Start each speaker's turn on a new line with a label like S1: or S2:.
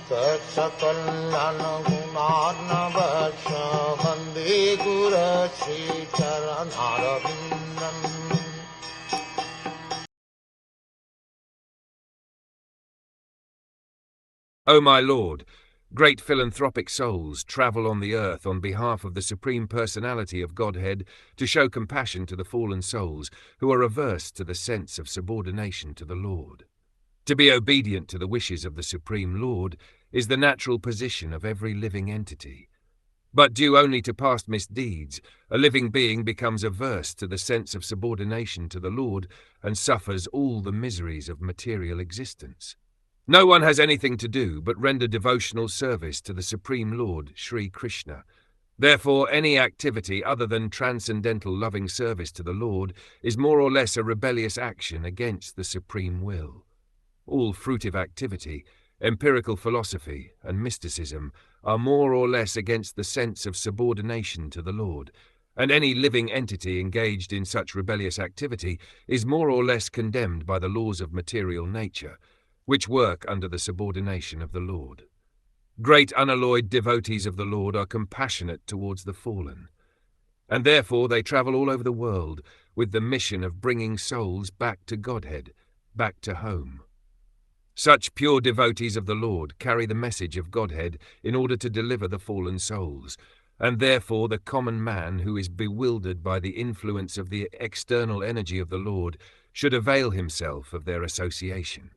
S1: Saksakalyan gunarnavasya Vande Guru Sri Charanaravindan.
S2: O my Lord, great philanthropic souls travel on the earth on behalf of the Supreme Personality of Godhead to show compassion to the fallen souls who are averse to the sense of subordination to the Lord. To be obedient to the wishes of the Supreme Lord is the natural position of every living entity. But due only to past misdeeds, a living being becomes averse to the sense of subordination to the Lord and suffers all the miseries of material existence. No one has anything to do but render devotional service to the Supreme Lord, Sri Krishna. Therefore, any activity other than transcendental loving service to the Lord is more or less a rebellious action against the Supreme Will. All fruitive activity, empirical philosophy, and mysticism are more or less against the sense of subordination to the Lord, and any living entity engaged in such rebellious activity is more or less condemned by the laws of material nature, which work under the subordination of the Lord. Great unalloyed devotees of the Lord are compassionate towards the fallen, and therefore they travel all over the world with the mission of bringing souls back to Godhead, back to home. Such pure devotees of the Lord carry the message of Godhead in order to deliver the fallen souls, and therefore the common man who is bewildered by the influence of the external energy of the Lord should avail himself of their association.